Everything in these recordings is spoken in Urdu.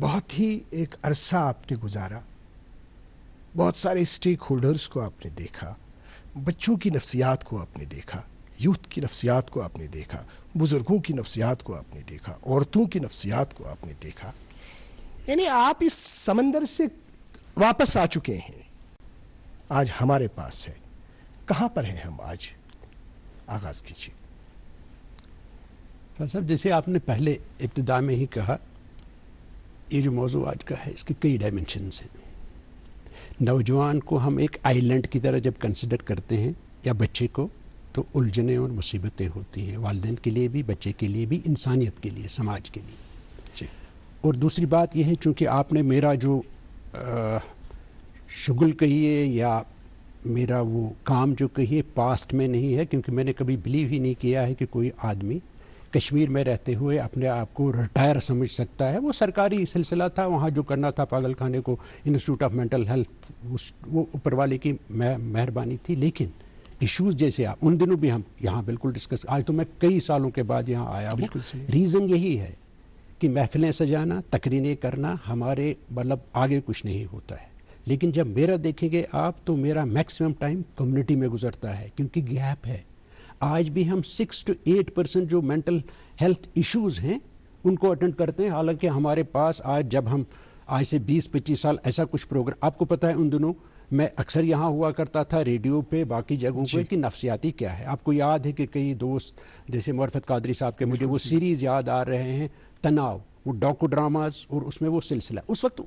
بہت ہی ایک عرصہ آپ نے گزارا، بہت سارے اسٹیک ہولڈرز کو آپ نے دیکھا، بچوں کی نفسیات کو آپ نے دیکھا، یوتھ کی نفسیات کو آپ نے دیکھا، بزرگوں کی نفسیات کو آپ نے دیکھا، عورتوں کی نفسیات کو آپ نے دیکھا. یعنی آپ اس سمندر سے واپس آ چکے ہیں، آج ہمارے پاس ہے. کہاں پر ہیں ہم آج؟ آغاز کیجیے. صاحب جیسے آپ نے پہلے ابتدا میں ہی کہا، یہ جو موضوع آج کا ہے اس کے کئی ڈائمنشنز ہیں. نوجوان کو ہم ایک آئی لینڈ کی طرح جب کنسیڈر کرتے ہیں یا بچے کو، تو الجھنیں اور مصیبتیں ہوتی ہیں، والدین کے لیے بھی، بچے کے لیے بھی، انسانیت کے لیے، سماج کے لیے. جی. اور دوسری بات یہ ہے، چونکہ آپ نے میرا جو شغل کہیے یا میرا وہ کام جو کہیے پاسٹ میں نہیں ہے، کیونکہ میں نے کبھی بلیو ہی نہیں کیا ہے کہ کوئی آدمی کشمیر میں رہتے ہوئے اپنے آپ کو ریٹائر سمجھ سکتا ہے. وہ سرکاری سلسلہ تھا، وہاں جو کرنا تھا پاگل خانے کو، انسٹیٹیوٹ آف مینٹل ہیلتھ، وہ اوپر والے کی مہربانی تھی. لیکن ایشوز جیسے آپ ان دنوں بھی ہم یہاں بالکل ڈسکس، آج تو میں کئی سالوں کے بعد یہاں آیا ہوں. ریزن یہی ہے کہ محفلیں سجانا، تقریریں کرنا ہمارے مطلب آگے کچھ نہیں ہوتا ہے. لیکن جب میرا دیکھیں گے آپ، تو میرا میکسیمم ٹائم کمیونٹی میں گزرتا ہے، کیونکہ گیپ ہے. آج بھی ہم 6 to 8% جو مینٹل ہیلتھ ایشوز ہیں ان کو اٹینڈ کرتے ہیں. حالانکہ ہمارے پاس جب ہم آج سے 20-25 سال ایسا کچھ پروگرام، آپ کو پتا ہے ان دنوں میں اکثر یہاں ہوا کرتا تھا ریڈیو پہ، باقی جگہوں پہ، کہ نفسیاتی کیا ہے. آپ کو یاد ہے کہ کئی دوست جیسے معرفت قادری صاحب کے، مجھے وہ سیریز یاد آ رہے ہیں، تناؤ، وہ ڈاکو ڈراماز، اور اس میں وہ سلسلہ، اس وقت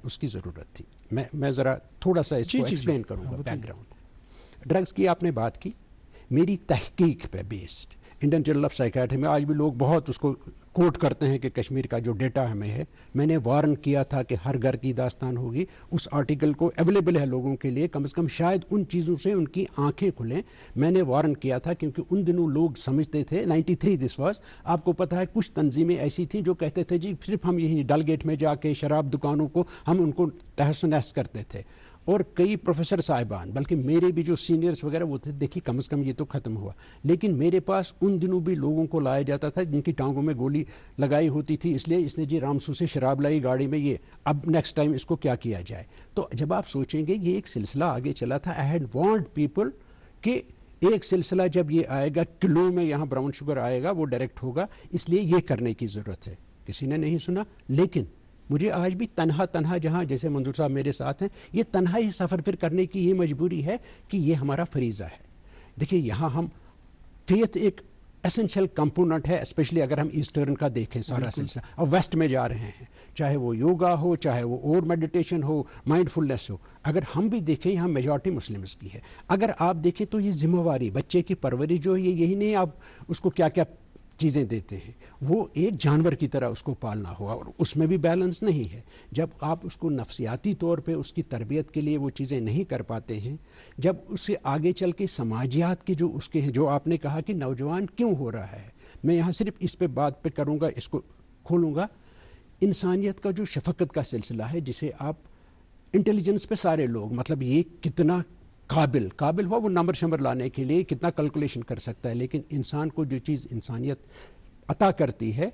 اس کی ضرورت تھی. میں ذرا تھوڑا سا اس کو ایکسپلین کروں گا بیک گراؤنڈ. ڈرگز کی آپ نے بات کی، میری تحقیق پہ based Indian journal of psychiatry میں آج بھی لوگ بہت اس کو کوٹ کرتے ہیں کہ کشمیر کا جو ڈیٹا ہمیں ہے، میں نے وارن کیا تھا کہ ہر گھر کی داستان ہوگی. اس آرٹیکل کو اویلیبل ہے لوگوں کے لیے، کم از کم شاید ان چیزوں سے ان کی آنکھیں کھلیں. میں نے وارن کیا تھا کیونکہ ان دنوں لوگ سمجھتے تھے، 93 دس واز، آپ کو پتا ہے کچھ تنظیمیں ایسی تھیں جو کہتے تھے جی صرف ہم یہی ڈل گیٹ میں جا کے شراب دکانوں کو ہم ان کو تہس نہس کرتے تھے. اور کئی پروفیسر صاحبان، بلکہ میرے بھی جو سینئرز وغیرہ وہ تھے، دیکھیے کم از کم یہ تو ختم ہوا. لیکن میرے پاس ان دنوں بھی لوگوں کو لایا جاتا تھا جن کی ٹانگوں میں گولی لگائی ہوتی تھی، اس لیے اس نے جی رامسو سے شراب لائی گاڑی میں، یہ اب نیکسٹ ٹائم اس کو کیا کیا جائے. تو جب آپ سوچیں گے یہ ایک سلسلہ آگے چلا تھا. آئی ہیڈ وانٹ پیپل کہ ایک سلسلہ جب یہ آئے گا کلو میں یہاں براؤن شوگر آئے گا، وہ ڈائریکٹ ہوگا، اس لیے یہ کرنے کی ضرورت ہے. کسی نے نہیں سنا. لیکن مجھے آج بھی تنہا جہاں جیسے منظور صاحب میرے ساتھ ہیں، یہ تنہا ہی سفر پھر کرنے کی یہ مجبوری ہے کہ یہ ہمارا فریضہ ہے. دیکھیے یہاں ہم فیتھ ایک ایسنشل کمپوننٹ ہے، اسپیشلی اگر ہم ایسٹرن کا دیکھیں سارا سلسلہ، اور ویسٹ میں جا رہے ہیں، چاہے وہ یوگا ہو، چاہے وہ اور میڈیٹیشن ہو، مائنڈ فلنس ہو. اگر ہم بھی دیکھیں یہاں میجورٹی مسلمز کی ہے. اگر آپ دیکھیں تو یہ ذمہ واری بچے کی پرورش جو ہے، یہی نہیں آپ اس کو کیا کیا چیزیں دیتے ہیں، وہ ایک جانور کی طرح اس کو پالنا ہوگا، اور اس میں بھی بیلنس نہیں ہے. جب آپ اس کو نفسیاتی طور پہ اس کی تربیت کے لیے وہ چیزیں نہیں کر پاتے ہیں، جب اسے آگے چل کے سماجیات کے جو اس کے ہیں، جو آپ نے کہا کہ نوجوان کیوں ہو رہا ہے، میں یہاں صرف اس پہ بات پہ کروں گا، اس کو کھولوں گا. انسانیت کا جو شفقت کا سلسلہ ہے، جسے آپ انٹیلیجنس پہ سارے لوگ، مطلب یہ کتنا قابل ہوا وہ نمبر شمبر لانے کے لیے کتنا کیلکولیشن کر سکتا ہے، لیکن انسان کو جو چیز انسانیت عطا کرتی ہے،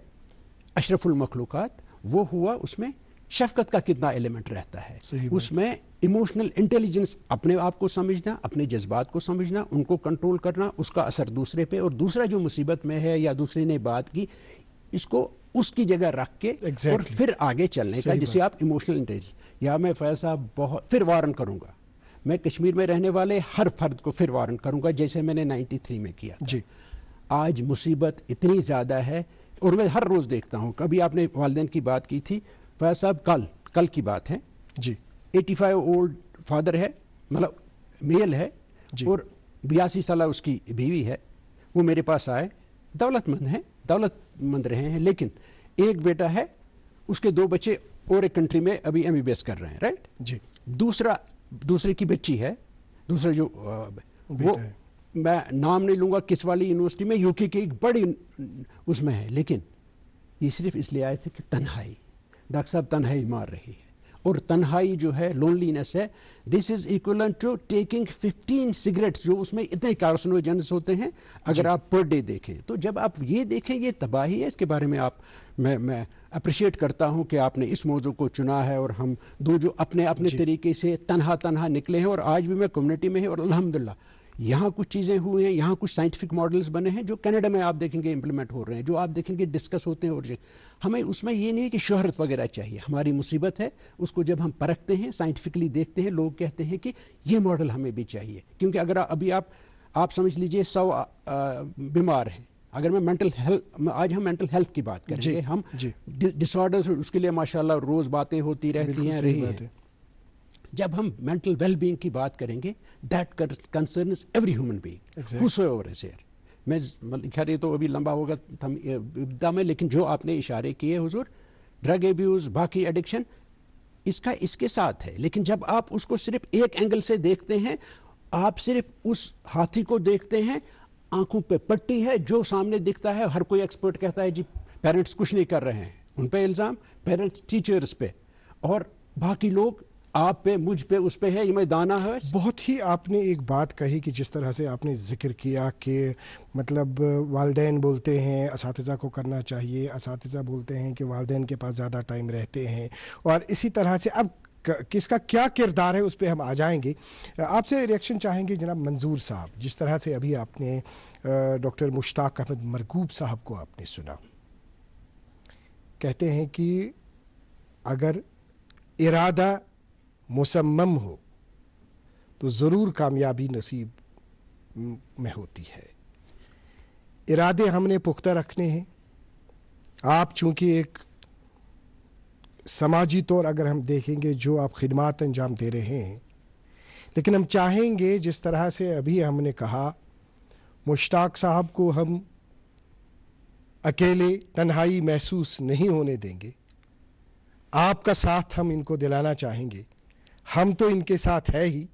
اشرف المخلوقات، وہ ہوا اس میں شفقت کا کتنا ایلیمنٹ رہتا ہے. اس میں ایموشنل انٹیلیجنس، اپنے آپ کو سمجھنا، اپنے جذبات کو سمجھنا، ان کو کنٹرول کرنا، اس کا اثر دوسرے پہ، اور دوسرا جو مصیبت میں ہے یا دوسرے نے بات کی، اس کو اس کی جگہ رکھ کے اور پھر آگے چلنے کا، جسے آپ ایموشنل انٹیلیجنس. یا میں فیض صاحب بہت پھر وارن کروں گا، میں کشمیر میں رہنے والے ہر فرد کو پھر وارن کروں گا، جیسے میں نے 93 میں کیا تھا. آج مصیبت اتنی زیادہ ہے، اور میں ہر روز دیکھتا ہوں. کبھی آپ نے والدین کی بات کی تھی فیض صاحب، کل کی بات ہے جی، 85 اولڈ فادر ہے، مطلب میل ہے، اور 82 سالہ اس کی بیوی ہے. وہ میرے پاس آئے، دولت مند رہے ہیں، لیکن ایک بیٹا ہے، اس کے 2 بچے اور ایک کنٹری میں ابھی MBBS کر رہے ہیں، رائٹ جی. دوسرے کی بچی ہے، دوسرا جو وہ میں نام نہیں لوں گا کس والی یونیورسٹی میں، UK کی ایک بڑی اس میں ہے. لیکن یہ صرف اس لیے آئے تھے کہ تنہائی، ڈاکٹر صاحب تنہائی مار رہی ہے. اور تنہائی جو ہے لونلینس ہے, دس از ایکولنٹ ٹو ٹیکنگ 15 سگریٹس, جو اس میں اتنے کارسنوجنس ہوتے ہیں اگر آپ پر ڈے دیکھیں. تو جب آپ یہ دیکھیں یہ تباہی ہے. اس کے بارے میں میں اپریشیٹ کرتا ہوں کہ آپ نے اس موضوع کو چنا ہے, اور ہم دو جو اپنے طریقے سے تنہا نکلے ہیں, اور آج بھی میں کمیونٹی میں ہوں, اور الحمدللہ یہاں کچھ چیزیں ہوئی ہیں, یہاں کچھ سائنٹیفک ماڈلز بنے ہیں جو کینیڈا میں آپ دیکھیں گے امپلیمنٹ ہو رہے ہیں, جو آپ دیکھیں گے ڈسکس ہوتے ہیں. اور ہمیں اس میں یہ نہیں کہ شہرت وغیرہ چاہیے, ہماری مصیبت ہے اس کو جب ہم پرکھتے ہیں, سائنٹیفکلی دیکھتے ہیں, لوگ کہتے ہیں کہ یہ ماڈل ہمیں بھی چاہیے. کیونکہ اگر ابھی آپ سمجھ لیجئے 100 بیمار ہیں, اگر میں مینٹل ہیلتھ, آج ہم مینٹل ہیلتھ کی بات کریں گے, ہم ڈس آرڈرز, اس کے لیے ماشاءاللہ روز باتیں ہوتی رہتی ہیں. جب ہم مینٹل ویل بینگ کی بات کریں گے, that concerns every human being whosoever is here. میں خیر یہ تو ابھی لمبا ہوگا ابتدا میں, لیکن جو آپ نے اشارے کیے حضور, ڈرگ ایبیوز, باقی ایڈکشن, اس کے ساتھ ہے. لیکن جب آپ اس کو صرف ایک اینگل سے دیکھتے ہیں, آپ صرف اس ہاتھی کو دیکھتے ہیں, آنکھوں پہ پٹی ہے, جو سامنے دکھتا ہے, ہر کوئی ایکسپرٹ کہتا ہے جی پیرنٹس کچھ نہیں کر رہے ہیں, ان پہ الزام پیرنٹس ٹیچرز پہ, اور باقی لوگ آپ پہ, مجھ پہ, اس پہ ہے, یہ میں دانا ہے. بہت ہی آپ نے ایک بات کہی کہ جس طرح سے آپ نے ذکر کیا کہ مطلب والدین بولتے ہیں اساتذہ کو کرنا چاہیے, اساتذہ بولتے ہیں کہ والدین کے پاس زیادہ ٹائم رہتے ہیں, اور اسی طرح سے اب کس کا کیا کردار ہے اس پہ ہم آ جائیں گے. آپ سے ریئیکشن چاہیں گے جناب منظور صاحب, جس طرح سے ابھی آپ نے ڈاکٹر مشتاق احمد مرغوب صاحب کو آپ نے سنا, کہتے ہیں کہ اگر ارادہ مصمم ہو تو ضرور کامیابی نصیب میں ہوتی ہے. ارادے ہم نے پختہ رکھنے ہیں. آپ چونکہ ایک سماجی طور اگر ہم دیکھیں گے جو آپ خدمات انجام دے رہے ہیں, لیکن ہم چاہیں گے جس طرح سے ابھی ہم نے کہا, مشتاق صاحب کو ہم اکیلے تنہائی محسوس نہیں ہونے دیں گے. آپ کا ساتھ ہم ان کو دلانا چاہیں گے. ہم تو ان کے ساتھ ہے ہی,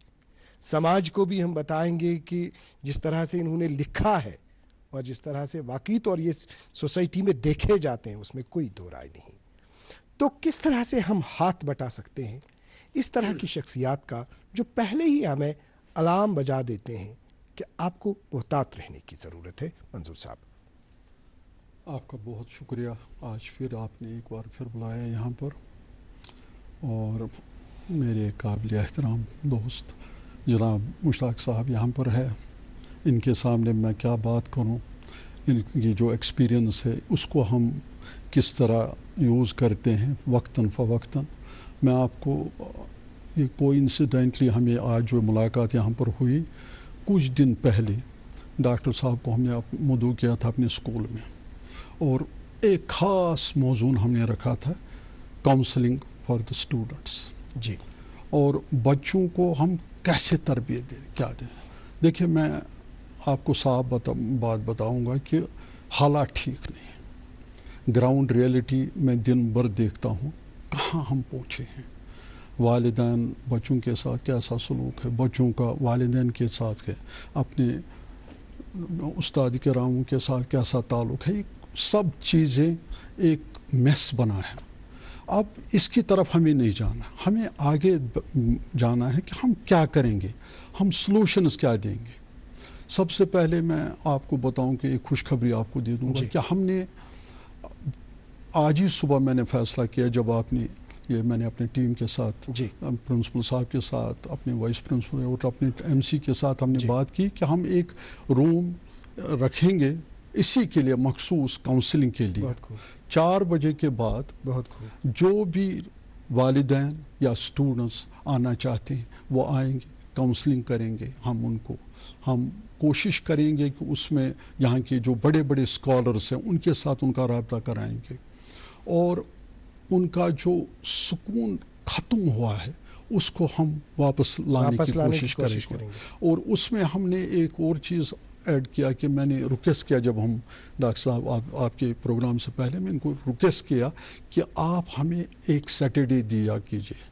سماج کو بھی ہم بتائیں گے کہ جس طرح سے انہوں نے لکھا ہے اور جس طرح سے واقعی طور یہ سوسائٹی میں دیکھے جاتے ہیں, اس میں کوئی دو رائے نہیں. تو کس طرح سے ہم ہاتھ بٹا سکتے ہیں اس طرح کی شخصیات کا جو پہلے ہی ہمیں الارم بجا دیتے ہیں کہ آپ کو محتاط رہنے کی ضرورت ہے. منظور صاحب, آپ کا بہت شکریہ, آج پھر آپ نے ایک بار پھر بلایا یہاں پر, اور میرے قابل احترام دوست جناب مشتاق صاحب یہاں پر ہے. ان کے سامنے میں کیا بات کروں, ان کی جو ایکسپیرینس ہے اس کو ہم کس طرح یوز کرتے ہیں وقتاً فوقتاً. میں آپ کو یہ کوئنسیڈنٹلی ہمیں آج جو ملاقات یہاں پر ہوئی, کچھ دن پہلے ڈاکٹر صاحب کو ہم نے مدعو کیا تھا اپنے اسکول میں, اور ایک خاص موضوع ہم نے رکھا تھا, کاؤنسلنگ فار دا اسٹوڈنٹس. جی, اور بچوں کو ہم کیسے تربیت دیں, کیا دیں. دیکھیں میں آپ کو صاف بات بتاؤں گا کہ حالات ٹھیک نہیں. گراؤنڈ ریئلٹی میں دن بھر دیکھتا ہوں کہاں ہم پہنچے ہیں. والدین بچوں کے ساتھ کیسا سلوک ہے, بچوں کا والدین کے ساتھ ہے, اپنے استاد کراموں کے ساتھ کیسا تعلق ہے, سب چیزیں ایک میس بنا ہے. اب اس کی طرف ہمیں نہیں جانا, ہمیں آگے جانا ہے کہ ہم کیا کریں گے, ہم سلوشنز کیا دیں گے. سب سے پہلے میں آپ کو بتاؤں کہ ایک خوشخبری آپ کو دے دوں گا کہ ہم نے آج ہی صبح میں نے فیصلہ کیا, جب آپ نے یہ میں نے اپنے ٹیم کے ساتھ, پرنسپل صاحب کے ساتھ, اپنے وائس پرنسپل اور اپنے ایم سی کے ساتھ ہم نے بات کی کہ ہم ایک روم رکھیں گے اسی کے لیے, مخصوص کاؤنسلنگ کے لیے. 4 بجے کے بعد جو بھی والدین یا اسٹوڈنٹس آنا چاہتے ہیں وہ آئیں گے, کاؤنسلنگ کریں گے. ہم کوشش کریں گے کہ اس میں یہاں کے جو بڑے بڑے اسکالرس ہیں ان کے ساتھ ان کا رابطہ کرائیں گے, اور ان کا جو سکون ختم ہوا ہے اس کو ہم واپس لانے کی کوشش کریں گے. اور اس میں ہم نے ایک اور چیز ایڈ کیا کہ میں نے ریکویسٹ کیا, جب ہم ڈاکٹر صاحب آپ کے پروگرام سے پہلے میں ان کو ریکویسٹ کیا کہ آپ ہمیں ایک سیٹرڈے دیا کیجیے.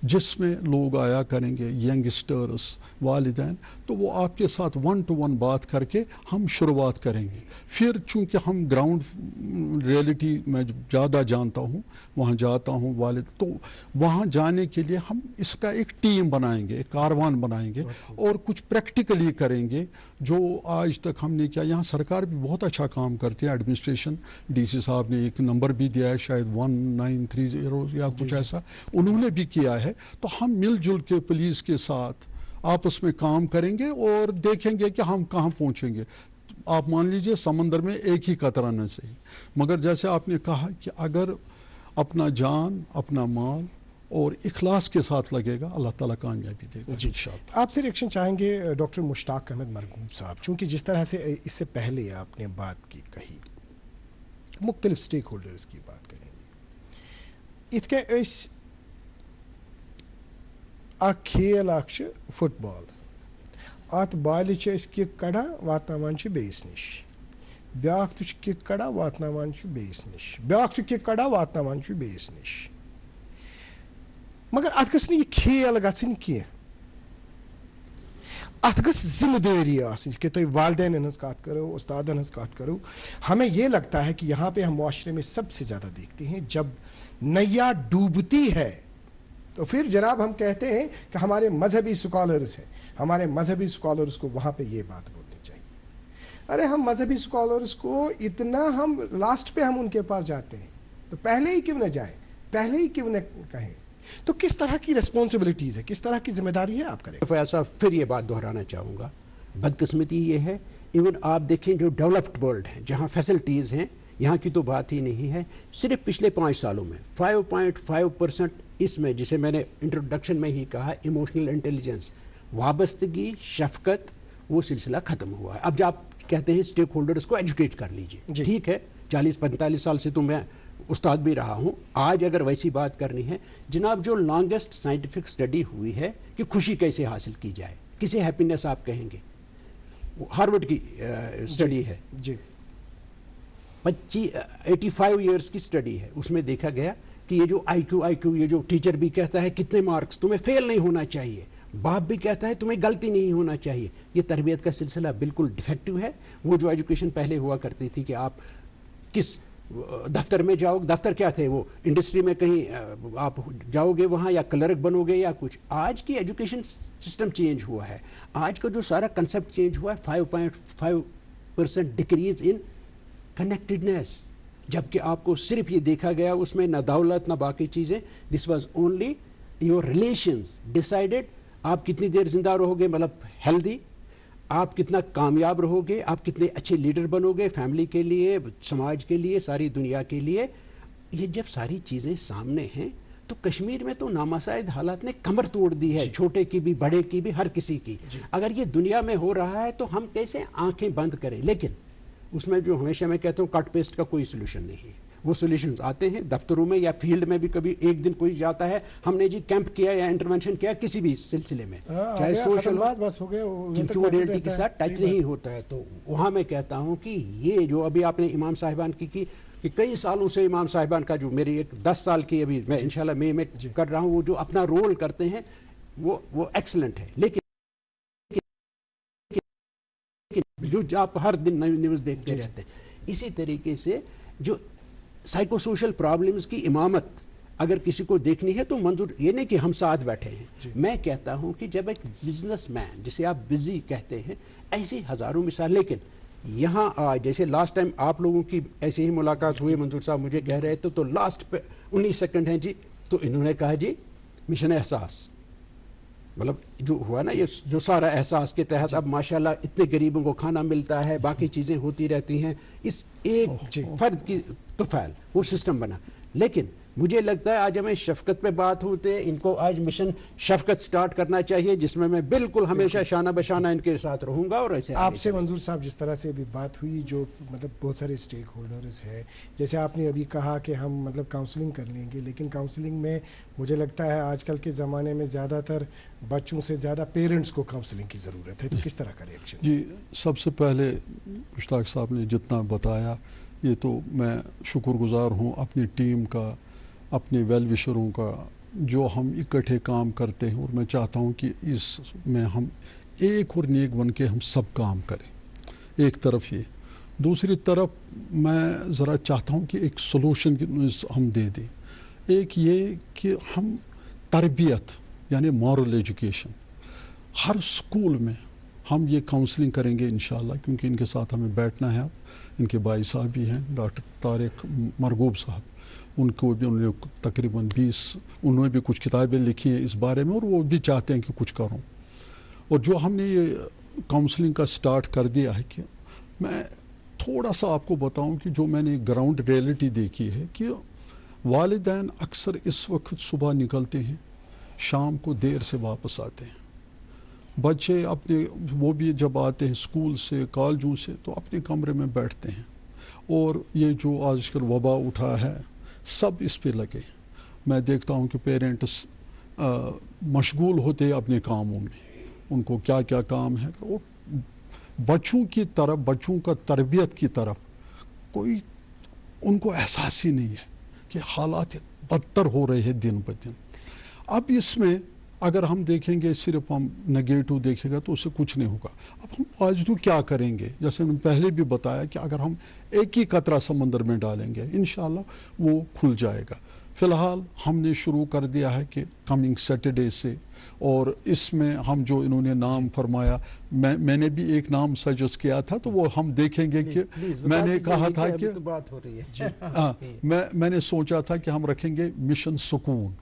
جس میں لوگ آیا کریں گے ینگسٹرس والدین، تو وہ آپ کے ساتھ 1 to 1 بات کر کے ہم شروعات کریں گے. پھر چونکہ ہم گراؤنڈ ریئلٹی میں زیادہ جانتا ہوں، وہاں جاتا ہوں والد، تو وہاں جانے کے لیے ہم اس کا ایک ٹیم بنائیں گے، ایک کاروان بنائیں گے اور کچھ پریکٹیکلی کریں گے جو آج تک ہم نے کیا. یہاں سرکار بھی بہت اچھا کام کرتی ہے، ایڈمنسٹریشن، ڈی سی صاحب نے ایک نمبر بھی دیا ہے شاید 1930 یا کچھ ایسا انہوں نے بھی کیا ہے. تو ہم مل جل کے پولیس کے ساتھ آپس میں کام کریں گے اور دیکھیں گے کہ ہم کہاں پہنچیں گے. آپ مان لیجئے سمندر میں ایک ہی قطرہ نہ صحیح، مگر جیسے آپ نے کہا کہ اگر اپنا جان، اپنا مال اور اخلاص کے ساتھ لگے گا، اللہ تعالیٰ کامیابی دے گا. جی، آپ سے ریئیکشن چاہیں گے ڈاکٹر مشتاق احمد مرغوب صاحب، چونکہ جس طرح سے اس سے پہلے آپ نے بات کی کہی، مختلف سٹیک ہولڈرز کی بات کریں گے. ات کے اخ کھیل اخ فٹ بال، ات بالہِ چھِ أسۍ کِک کڑان واتناوان چھِ بیٚیِس نِش، بیٛاکھ تہِ چھُ کِک کڑان واتناوان چھُ بیٚیِس نِش، بیٛاکھ چھُ کِک کڑان واتناوان چھُ بیٚیِس نِش. مگر ات گژھِ نہٕ یہِ کھیل گژھٕنۍ کینٛہہ، ات گژھِ ذمہ دٲری آسٕنۍ کہ تُہۍ والدین ہٕنٛز کتھ کرو، استادن ہٕنٛز کتھ کرو. ہمیں یہ لگتا ہے کہ یہاں پہ ہم معاشرے میں سب سے زیادہ دیکھتے ہیں جب نیا ڈوبتی ہے تو پھر جناب ہم کہتے ہیں کہ ہمارے مذہبی اسکالرز ہیں، ہمارے مذہبی اسکالرز کو وہاں پہ یہ بات بولنی چاہیے. ارے ہم مذہبی اسکالرز کو اتنا ہم لاسٹ پہ ہم ان کے پاس جاتے ہیں، تو پہلے ہی کیوں نہ جائیں، پہلے ہی کیوں نہ کہیں. تو کس طرح کی ریسپانسبلٹیز ہے، کس طرح کی ذمہ داری ہے آپ کریں؟ ایسا پھر یہ بات دہرانا چاہوں گا، بدقسمتی یہ ہے ایون آپ دیکھیں جو ڈیولپڈ ورلڈ ہے جہاں فیسلٹیز ہیں، یہاں کی تو بات ہی نہیں ہے. صرف پچھلے 5 سالوں میں 5.5% اس میں، جسے میں نے انٹروڈکشن میں ہی کہا، ایموشنل انٹیلیجنس، وابستگی، شفقت، وہ سلسلہ ختم ہوا ہے. اب جب آپ کہتے ہیں اسٹیک ہولڈرز کو ایجوکیٹ کر لیجئے، ٹھیک ہے، 40-45 سال سے تو میں استاد بھی رہا ہوں. آج اگر ویسی بات کرنی ہے جناب، جو لانگسٹ سائنٹیفک اسٹڈی ہوئی ہے کہ خوشی کیسے حاصل کی جائے، کسے ہیپینس آپ کہیں گے، ہارورڈ کی اسٹڈی ہے، 85 ایئرس کی اسٹڈی ہے. اس میں دیکھا گیا کہ یہ جو آئی کیو، یہ جو ٹیچر بھی کہتا ہے کتنے مارکس، تمہیں فیل نہیں ہونا چاہیے، باپ بھی کہتا ہے تمہیں غلطی نہیں ہونا چاہیے، یہ تربیت کا سلسلہ بالکل ڈیفیکٹو ہے. وہ جو ایجوکیشن پہلے ہوا کرتی تھی کہ آپ کس دفتر میں جاؤ، دفتر کیا تھے وہ، انڈسٹری میں کہیں آپ جاؤ گے وہاں یا کلرک بنو گے یا کچھ. آج کی ایجوکیشن سسٹم چینج ہوا ہے، آج کا جو سارا کنسپٹ چینج ہوا ہے. 5.5% ڈکریز ان کنیکٹڈنیس، جبکہ آپ کو صرف یہ دیکھا گیا اس میں نہ دولت نہ باقی چیزیں. This was only your relations decided آپ کتنی دیر زندہ رہو گے، مطلب ہیلدی، آپ کتنا کامیاب رہو گے، آپ کتنے اچھے لیڈر بنو گے فیملی کے لیے، سماج کے لیے، ساری دنیا کے لیے. یہ جب ساری چیزیں سامنے ہیں تو کشمیر میں تو نامساعد حالات نے کمر توڑ دی ہے، چھوٹے کی بھی، بڑے کی بھی، ہر کسی کی. اگر یہ دنیا میں ہو رہا ہے تو ہم کیسے آنکھیں بند کریں؟ لیکن اس میں جو ہمیشہ میں کہتا ہوں کٹ پیسٹ کا کوئی سولوشن نہیں ہے. وہ سولوشنز آتے ہیں دفتروں میں یا فیلڈ میں بھی، کبھی ایک دن کوئی جاتا ہے، ہم نے جی کیمپ کیا یا انٹرونشن کیا کسی بھی سلسلے میں، چاہے سوشل کیونکہ کے ساتھ ٹچ نہیں ہوتا ہے. تو وہاں میں کہتا ہوں کہ یہ جو ابھی آپ نے امام صاحبان کی کہ کئی سالوں سے امام صاحبان کا جو میری ایک 10 سال کی ابھی میں انشاءاللہ مئی میں کر رہا ہوں، وہ جو اپنا رول کرتے ہیں وہ ایکسلنٹ ہے. لیکن جو آپ ہر دن نیوز دیکھتے رہتے ہیں، اسی طریقے سے جو سائیکو سوشل پرابلمز کی امامت اگر کسی کو دیکھنی ہے تو منظور یہ نہیں کہ ہم ساتھ بیٹھے ہیں. میں کہتا ہوں کہ جب ایک بزنس مین جسے آپ بزی کہتے ہیں، ایسی ہزاروں مثال. لیکن یہاں آج جیسے لاسٹ ٹائم آپ لوگوں کی ایسی ہی ملاقات ہوئی، منظور صاحب مجھے کہہ رہے تھے تو لاسٹ پہ 19 سیکنڈ ہیں جی، تو انہوں نے کہا جی مشن احساس، مطلب جو ہوا نا یہ جو سارا احساس کے تحت اب ماشاءاللہ اتنے غریبوں کو کھانا ملتا ہے، باقی چیزیں ہوتی رہتی ہیں، اس ایک فرد کی طفیل وہ سسٹم بنا. لیکن مجھے لگتا ہے آج ہمیں شفقت پہ بات ہوتے ہیں، ان کو آج مشن شفقت سٹارٹ کرنا چاہیے، جس میں بالکل ہمیشہ شانہ بشانہ ان کے ساتھ رہوں گا. اور ایسے آپ سے منظور صاحب جس طرح سے ابھی بات ہوئی، جو مطلب بہت سارے اسٹیک ہولڈرز ہیں، جیسے آپ نے ابھی کہا کہ ہم مطلب کاؤنسلنگ کر لیں گے، لیکن کاؤنسلنگ میں مجھے لگتا ہے آج کل کے زمانے میں زیادہ تر بچوں سے زیادہ پیرنٹس کو کاؤنسلنگ کی ضرورت ہے. تو کس طرح کا ریئیکشن؟ جی، سب سے پہلے مشتاق صاحب نے جتنا بتایا، یہ تو میں شکر گزار ہوں اپنی ٹیم کا، اپنے ویل وشروں کا، جو ہم اکٹھے کام کرتے ہیں، اور میں چاہتا ہوں کہ اس میں ہم ایک اور نیک بن کے ہم سب کام کریں. ایک طرف یہ، دوسری طرف میں ذرا چاہتا ہوں کہ ایک سولوشن ہم دے دیں. ایک یہ کہ ہم تربیت یعنی مورل ایجوکیشن ہر سکول میں ہم یہ کاؤنسلنگ کریں گے انشاءاللہ، کیونکہ ان کے ساتھ ہمیں بیٹھنا ہے. اب ان کے بھائی صاحب بھی ہیں ڈاکٹر طارق مرغوب صاحب، ان کو بھی انہوں نے تقریباً 20 انہوں نے بھی کچھ کتابیں لکھی ہیں اس بارے میں، اور وہ بھی چاہتے ہیں کہ کچھ کروں. اور جو ہم نے یہ کاؤنسلنگ کا سٹارٹ کر دیا ہے، کہ میں تھوڑا سا آپ کو بتاؤں کہ جو میں نے گراؤنڈ ریئلٹی دیکھی ہے کہ والدین اکثر اس وقت صبح نکلتے ہیں، شام کو دیر سے واپس آتے ہیں. بچے اپنے وہ بھی جب آتے ہیں اسکول سے کالجوں سے تو اپنے کمرے میں بیٹھتے ہیں، اور یہ جو آج کل وبا اٹھا ہے سب اس پہ لگے. میں دیکھتا ہوں کہ پیرنٹس مشغول ہوتے ہیں اپنے کاموں میں، ان کو کیا کیا کام ہے. اور بچوں کی طرف، بچوں کا تربیت کی طرف کوئی ان کو احساس ہی نہیں ہے کہ حالات بدتر ہو رہے ہیں دن بدن. اب اس میں اگر ہم دیکھیں گے، صرف ہم نگیٹو دیکھیں گا تو اس سے کچھ نہیں ہوگا. اب ہم پازیٹو کیا کریں گے؟ جیسے میں نے پہلے بھی بتایا کہ اگر ہم ایک ہی قطرہ سمندر میں ڈالیں گے انشاءاللہ وہ کھل جائے گا. فی الحال ہم نے شروع کر دیا ہے کہ کمنگ سیٹرڈے سے، اور اس میں ہم جو انہوں نے نام فرمایا، میں نے بھی ایک نام سجیسٹ کیا تھا، تو وہ ہم دیکھیں گے کہ میں نے کہا تھا کہ بات ہو رہی ہے. میں نے سوچا تھا کہ ہم رکھیں گے مشن سکون.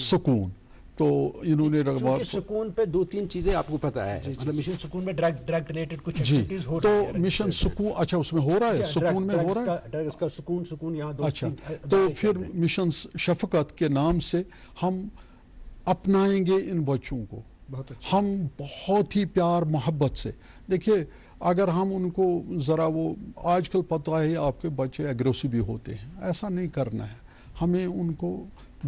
سکون تو انہوں نے سکون پہ 2-3 چیزیں آپ کو پتہ ہے، مطلب مشن سکون میں ڈرگ ریلیٹڈ کچھ ایکٹیویٹیز ہو رہی ہیں. تو مشن سکون، اچھا اس میں ہو رہا ہے، سکون میں ہو رہا ہے ڈرگز کا سکون یہاں. اچھا، تو پھر مشن شفقت کے نام سے ہم اپنائیں گے ان بچوں کو. ہم بہت ہی پیار محبت سے دیکھیے، اگر ہم ان کو ذرا وہ آج کل پتہ ہے آپ کے بچے ایگریسو بھی ہوتے ہیں، ایسا نہیں کرنا ہے. ہمیں ان کو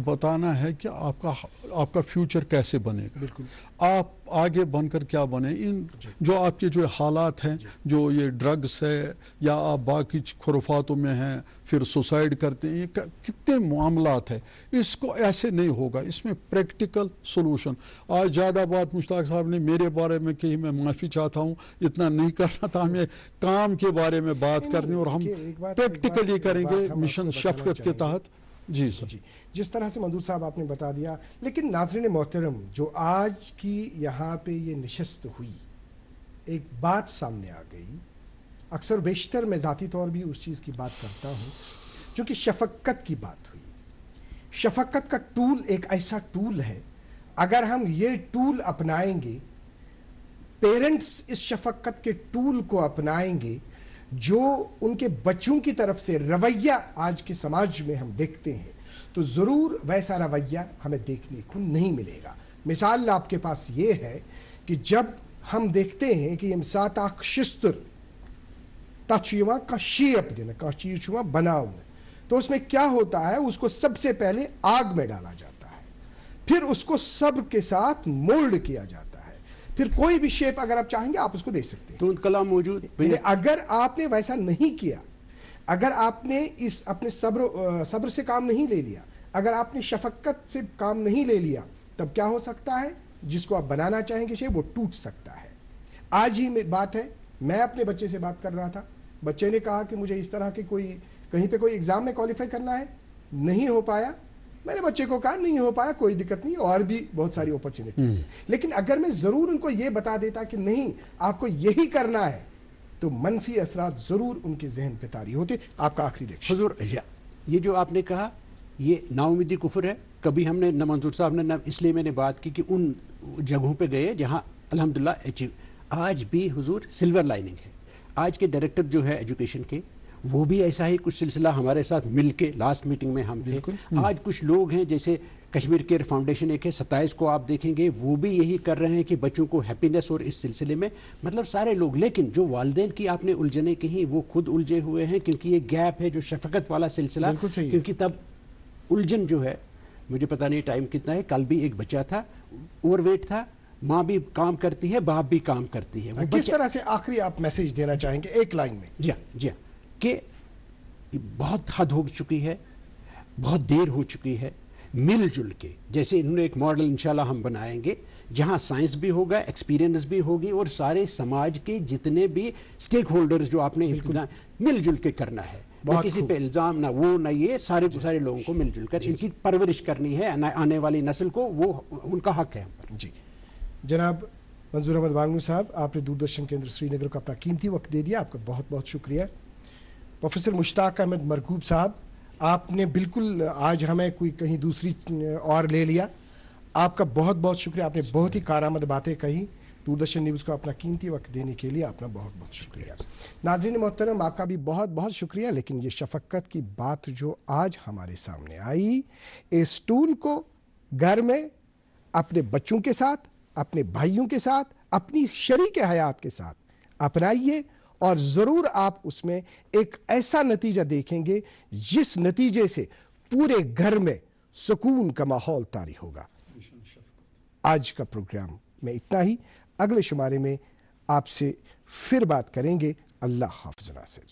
بتانا ہے کہ آپ کا فیوچر کیسے بنے گا، بالکل آپ آگے بن کر کیا بنے. ان جو آپ کے جو حالات ہیں، جو یہ ڈرگس ہے یا آپ باقی خرافاتوں میں ہیں، پھر سوسائڈ کرتے ہیں، یہ کتنے معاملات ہیں. اس کو ایسے نہیں ہوگا، اس میں پریکٹیکل سولوشن. آج زیادہ بات مشتاق صاحب نے میرے بارے میں کہی، میں معافی چاہتا ہوں، اتنا نہیں کرنا تھا. ہمیں کام کے بارے میں بات کرنی، اور ہم پریکٹیکلی کریں گے مشن شفقت کے تحت. جی سر، جی جس طرح سے منظور صاحب آپ نے بتا دیا. لیکن ناظرین محترم، جو آج کی یہاں پہ یہ نشست ہوئی، ایک بات سامنے آ گئی. اکثر بیشتر میں ذاتی طور بھی اس چیز کی بات کرتا ہوں، چونکہ شفقت کی بات ہوئی. شفقت کا ٹول ایک ایسا ٹول ہے، اگر ہم یہ ٹول اپنائیں گے، پیرنٹس اس شفقت کے ٹول کو اپنائیں گے، جو ان کے بچوں کی طرف سے رویہ آج کے سماج میں ہم دیکھتے ہیں، تو ضرور ویسا رویہ ہمیں دیکھنے کو نہیں ملے گا. مثال آپ کے پاس یہ ہے کہ جب ہم دیکھتے ہیں کہ یم سات اخ شستر تچیوا کا شیپ دینا کا چیز چھوا بناؤنا، تو اس میں کیا ہوتا ہے، اس کو سب سے پہلے آگ میں ڈالا جاتا ہے، پھر اس کو صبر کے ساتھ مولڈ کیا جاتا ہے. پھر کوئی بھی شیپ اگر آپ چاہیں گے آپ اس کو دے سکتے ہیں. تو کلام موجود. اگر آپ نے ویسا نہیں کیا، اگر آپ نے اس اپنے صبر سے کام نہیں لے لیا، اگر آپ نے شفقت سے کام نہیں لے لیا، تب کیا ہو سکتا ہے، جس کو آپ بنانا چاہیں گے شیپ وہ ٹوٹ سکتا ہے. آج ہی بات ہے، میں اپنے بچے سے بات کر رہا تھا، بچے نے کہا کہ مجھے اس طرح کے کہیں پہ کوئی ایگزام میں کوالیفائی کرنا ہے، نہیں ہو پایا. میں نے بچے کو کہا نہیں ہو پایا کوئی دقت نہیں، اور بھی بہت ساری اپرچونٹیز. لیکن اگر میں ضرور ان کو یہ بتا دیتا کہ نہیں آپ کو یہی کرنا ہے، تو منفی اثرات ضرور ان کے ذہن پہ طاری ہوتے. آپ کا آخری ریئیکشن. حضور، یہ جو آپ نے کہا یہ نا امیدی کفر ہے. کبھی ہم نے نہ منظور صاحب نے، نہ اس لیے میں نے بات کی کہ ان جگہوں پہ گئے جہاں الحمدللہ اچیو. آج بھی حضور سلور لائننگ ہے. آج کے ڈائریکٹر جو ہے ایجوکیشن کے، وہ بھی ایسا ہی کچھ سلسلہ ہمارے ساتھ مل کے لاسٹ میٹنگ میں ہم تھے. آج کچھ لوگ ہیں جیسے کشمیر کیئر فاؤنڈیشن ایک ہے، 27 کو آپ دیکھیں گے وہ بھی یہی کر رہے ہیں کہ بچوں کو ہیپینس، اور اس سلسلے میں مطلب سارے لوگ. لیکن جو والدین کی آپ نے الجھنیں کہیں وہ خود الجھے ہوئے ہیں، کیونکہ یہ گیپ ہے جو شفقت والا سلسلہ. کیونکہ تب الجھن جو ہے، مجھے پتہ نہیں ٹائم کتنا ہے، کل بھی ایک بچہ تھا اوور ویٹ تھا، ماں بھی کام کرتی ہے باپ بھی کام کرتی ہے. کس طرح سے آخری آپ میسج دینا چاہیں گے ایک لائن میں؟ جی ہاں کہ بہت حد ہو چکی ہے، بہت دیر ہو چکی ہے. مل جل کے، جیسے انہوں نے ایک ماڈل انشاءاللہ ہم بنائیں گے جہاں سائنس بھی ہوگا، ایکسپیرینس بھی ہوگی، اور سارے سماج کے جتنے بھی سٹیک ہولڈرز جو آپ نے مل جل کے کرنا ہے، نہ کسی پہ الزام، نہ وہ نہ یہ، سارے لوگوں کو مل جل کر ان کی پرورش کرنی ہے، آنے والی نسل کو، وہ ان کا حق ہے ہم پر۔ جی جناب منظور احمد وانگنو صاحب، آپ نے دوردرشن کیندر سری نگر کو اپنا قیمتی وقت دے دیا، آپ کا بہت بہت شکریہ۔ پروفیسر مشتاق احمد مرغوب صاحب، آپ نے بالکل آج ہمیں کوئی کہیں دوسری اور لے لیا، آپ کا بہت بہت شکریہ، آپ نے بہت ہی کارآمد باتیں کہی، دوردرشن نیوز کو اپنا قیمتی وقت دینے کے لیے آپ کا بہت بہت شکریہ۔ ناظرین محترم، آپ کا بھی بہت بہت شکریہ، لیکن یہ شفقت کی بات جو آج ہمارے سامنے آئی، اس ٹول کو گھر میں اپنے بچوں کے ساتھ، اپنے بھائیوں کے ساتھ، اپنی شریک حیات کے ساتھ اپنائیے، اور ضرور آپ اس میں ایک ایسا نتیجہ دیکھیں گے جس نتیجے سے پورے گھر میں سکون کا ماحول طاری ہوگا۔ آج کا پروگرام میں اتنا ہی، اگلے شمارے میں آپ سے پھر بات کریں گے۔ اللہ حافظ ناصر۔